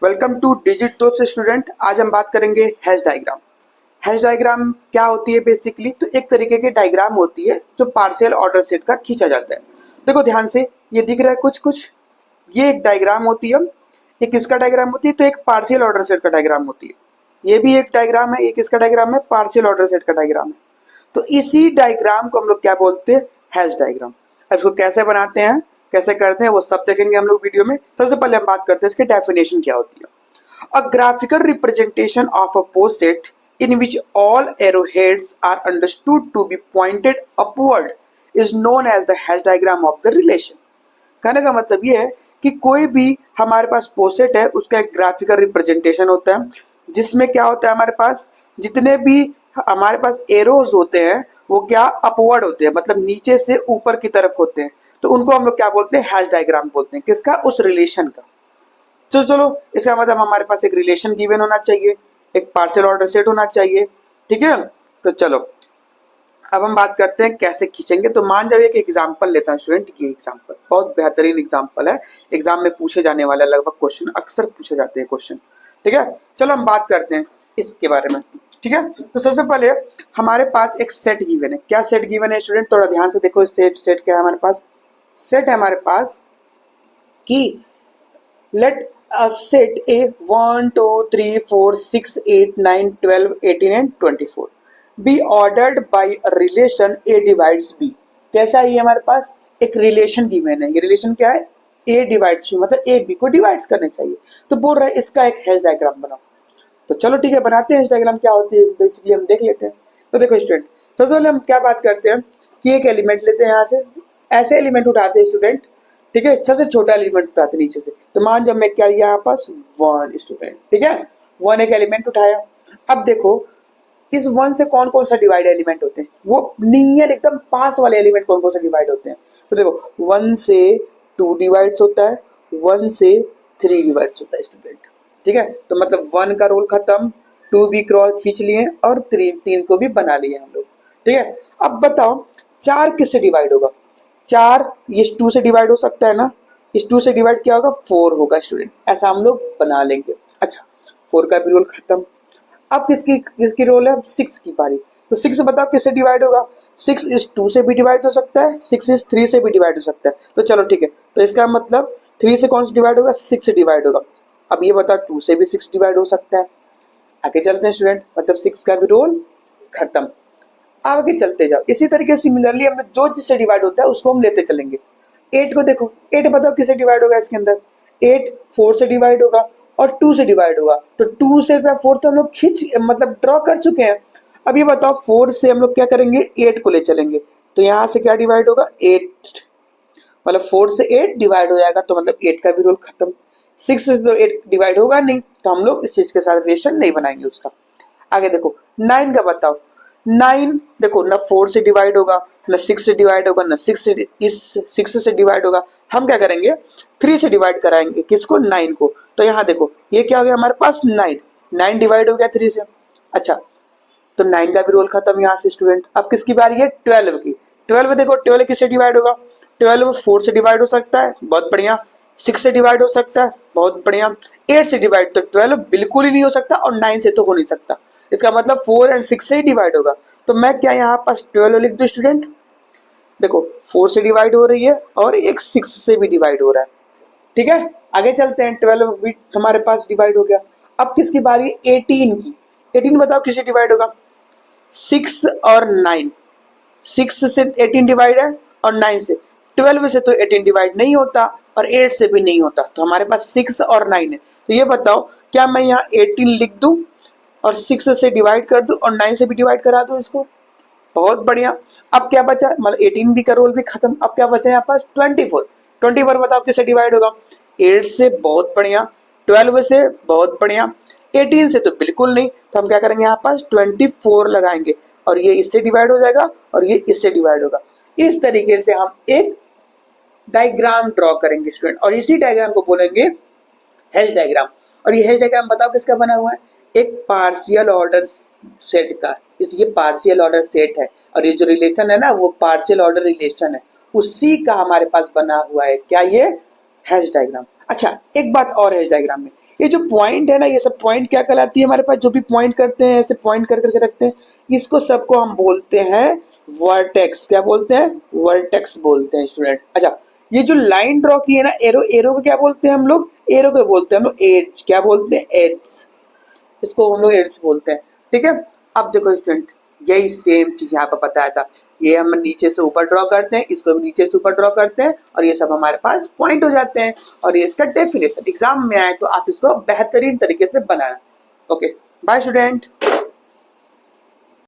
Welcome two digit दोस्त student. आज हम बात करेंगे हैश डायग्राम। हैश डायग्राम क्या होती है बेसिकली? तो एक तरीके की डायग्राम होती है जो पार्शियल ऑर्डर सेट का खींचा जाता है। देखो ध्यान से, ये दिख रहा है कुछ कुछ, ये एक डायग्राम होती है। एक किसका डायग्राम होती है? तो एक पार्शियल ऑर्डर सेट का डायग्राम होती है। ये भी एक डायग्राम है। ये किसका डायग्राम है? पार्शियल ऑर्डर सेट का डायग्राम है। तो इसी डायग्राम को हम लोग क्या बोलते हैं? Hash diagram. अब इसको कैसे बनाते हैं, कैसे करते हैं, वो सब देखेंगे हम लोग वीडियो में। सबसे पहले हम बात करते हैं इसकी डेफिनेशन क्या होती है। A graphical representation of a poset in which all arrowheads are understood to be pointed upward is known as the hash diagram of the relation। कहने का मतलब ये है कि कोई भी हमारे पास पोसेट है उसका एक ग्राफिकल रिप्रेजेंटेशन होता है, जिसमें क्या होता है, हमारे पास जितने भी हमारे पास एरोज होते हैं वो क्या अपवर्ड होते हैं, मतलब नीचे से ऊपर की तरफ होते हैं। तो उनको हम लोग क्या बोलते हैं? हैश डायग्राम बोलते हैं। किसका? उस रिलेशन का। तो चलो, इसका मतलब हमारे पास एक रिलेशन गिवन होना चाहिए, एक पार्शियल ऑर्डर सेट होना चाहिए। ठीक है, तो चलो अब हम बात करते हैं कैसे खींचेंगे। तो मान जाइए कि एग्जांपल लेता हूं स्टूडेंट। ये एग्जांपल बहुत बेहतरीन एग्जांपल है, एग्जाम में पूछे जाने वाला लगभग क्वेश्चन, अक्सर पूछे जाते हैं क्वेश्चन। ठीक है, चलो हम बात करते हैं इसके बारे में। ठीक है, तो सबसे पहले हमारे पास एक सेट गिवन है। क्या सेट गिवन है स्टूडेंट? थोड़ा ध्यान से देखो। सेट क्या है हमारे पास? सेट है हमारे पास कि late a set A 1 2 3 4 6 8 9 12 18 and 24 be ordered by a relation A divides B। कैसा है ये? हमारे पास एक रिलेशन गिवन है। ये रिलेशन क्या है? A divides B, मतलब A B को डिवाइड्स करने चाहिए। तो बोल रहा है इसका एक हैश डायग्राम बनाओ। तो चलो ठीक है, बनाते हैं। हैश डायग्राम क्या होती है बेसिकली हम देख लेते हैं। तो देखो स्टूडेंट, सबसे पहले हम क्या बात करते हैं कि एक एलिमेंट लेते हैं, यहाँ से ऐसे एलिमेंट उठाते हैं स्टूडेंट। ठीक है, सबसे छोटा एलिमेंट उठाते नीचे से। तो मान जब मैं क्या लिया यहाँ पास 1 स्टूडेंट। ठीक है, 1 एक एलिमेंट उठाया। अब देखो इस 1 से कौन कौन सा डिवाइड एलिमेंट होते हैं, वो नियर एकदम पास वाले एलिमेंट कौन कौन सा डिवाइड होते हैं। तो देखो 1 से 2 डिवाइड्स होता है, 1 से 3 डिवाइड्स होता है स्टूडेंट। ठीक है, तो मतलब 1 का रोल खत्म, 2 भी क्रॉस खींच लिए और 3 को भी बना लिए हम लोग। ठीक है, अब बताओ 4 किससे डिवाइड होगा? 4 इस 2 से डिवाइड हो सकता है ना, इस 2 से डिवाइड क्या होगा? 4 होगा स्टूडेंट। ऐसा हम लोग बना लेंगे। अच्छा, 4 का भी रोल खत्म। अब किसकी किसकी रोल है? 6 की बारी। तो 6 बताओ किससे डिवाइड होगा? 6 इस 2 से भी डिवाइड हो सकता है, 6 इस 3 से भी डिवाइड हो सकता है। तो चलो ठीक है, तो इसका मतलब 3 से कौन से डिवाइड होगा? 6 से डिवाइड होगा। अब ये बताओ 2 से भी 6 डिवाइड हो सकता है। आगे चलते हैं स्टूडेंट, मतलब 6 का भी रोल खत्म। आगे चलते जाओ। इसी तरीके सिमिलरली हमें जो जिससे डिवाइड होता है उसको हम लेते चलेंगे। 8 को देखो, 8 बताओ किससे डिवाइड होगा इसके अंदर? 8 4 से डिवाइड होगा और 2 से डिवाइड होगा। तो 2 से 4 तो हम लोग खींच मतलब ड्रॉ कर चुके हैं। अब ये बताओ 4 से हम लोग क्या करेंगे? 8 को ले चलेंगे। तो यहाँ से क्या डिवाइड होगा? 8, मतलब 4 से 8 डिवाइड हो जाएगा, तो मतलब 8 का भी रोल खत्म। 6 से तो 8 डिवाइड होगा नहीं, तो हम लोग इस चीज के साथ रिलेशन नहीं बनाएंगे उसका। आगे देखो 9 का बताओ। 9 देखो ना 4 से डिवाइड होगा, ना 6 से डिवाइड होगा, ना 6 से इस 6 से डिवाइड होगा। हम क्या करेंगे? 3 से डिवाइड कराएंगे। किसको? 9 को। तो यहाँ देखो ये क्या हो गया हमारे पास? 9 डिवाइड हो गया 3 से। अच्छा, तो 9 का भी रोल खत्म यहाँ से स्टूडेंट। अब किसकी बारी है? 12 की। 12 देखो 12 किससे डिवाइड होगा? 12 4 से डिवाइड हो सकता है, बहुत बढ़िया। 6 से डिवाइड हो सकता है, बहुत बढ़िया। 8 से डिवाइड तो 12 बिल्कुल ही नहीं हो सकता, और 9 से तो हो नहीं सकता। इसका मतलब 4 एंड 6 से ही डिवाइड होगा। तो मैं क्या यहाँ पास 12 लिख दूं स्टूडेंट? देखो 4 से डिवाइड हो रही है और एक 6 से भी डिवाइड हो रहा है। ठीक है, आगे चलते हैं। 12 भी हमारे पास डिवाइड हो गया। अब किसकी बारी है? 18 की। 18 बताओ किससे डिवाइड होगा? 6 और 9। 6 से 18 डिवाइड है और 9 से। 12 से तो 18 डिवाइड नहीं होता और 8 से भी नहीं होता, तो हमारे पास 6 और 9 है। तो ये बताओ क्या मैं यहाँ 18 लिख दूं और 6 से डिवाइड कर दूं और 9 से भी डिवाइड करा दूं इसको? बहुत बढ़िया। अब क्या बचा? मतलब 18 भी का रोल भी खत्म। अब क्या बचा यहाँ पास? 24। 24 बताओ किससे डिवाइड होगा? 8 से, बहुत बढ़िया। 12 से, बहुत बढ़िया। 18 से तो बिल्कुल नहीं, तो हम क्या करेंगे? यहाँ पास 24 लगाएंगे और ये इससे डिवाइड हो जाएगा और ये इससे डिवाइड होगा। इस तरीके से हम एक डायग्राम ड्रॉ करेंगे स्टूडेंट, और इसी डायग्राम को बोलेंगे हैश डायग्राम। और ये हैश डायग्राम बताओ किसका बना हुआ है? एक पार्शियल ऑर्डर सेट का। ये पार्शियल ऑर्डर सेट है और ये जो रिलेशन है ना वो पार्शियल ऑर्डर रिलेशन है, उसी का हमारे पास बना हुआ है। क्या ये? Hash diagram. अच्छा, एक बात और हैश डायग्राम में, ये जो पॉइंट है ना, ये सब पॉइंट क्या कहलाती है हमारे पास, जो भी पॉइंट करते हैं ऐसे पॉइंट कर करके रखते हैं, इसको सबको हम बोलते हैं वर्टेक्स। क्या बोलते हैं? वर्टेक्स बोलते हैं स्टूडेंट। अच्छा, ये जो लाइन ड्रॉ की है ना, एरो, एरो को क्या बोलते हैं हम लोग? एरो को बोलते हैं हम लोग एड्स। क्या बोलते हैं? एड्स। इसको हम लोग एड्स बोलते हैं। ठीक है, अब देखो स्टूडेंट, यही सेम चीज यहाँ पर बताया था। ये हम नीचे से ऊपर ड्रॉ करते हैं, इसको भी नीचे से ऊपर ड्रॉ करते हैं, और ये सब हमारे पास पॉइंट हो जाते हैं। और ये इसका डेफिनेशन एग्जाम में आए तो आप इसको बेहतरीन तरीके से बनाना। Okay, bye student.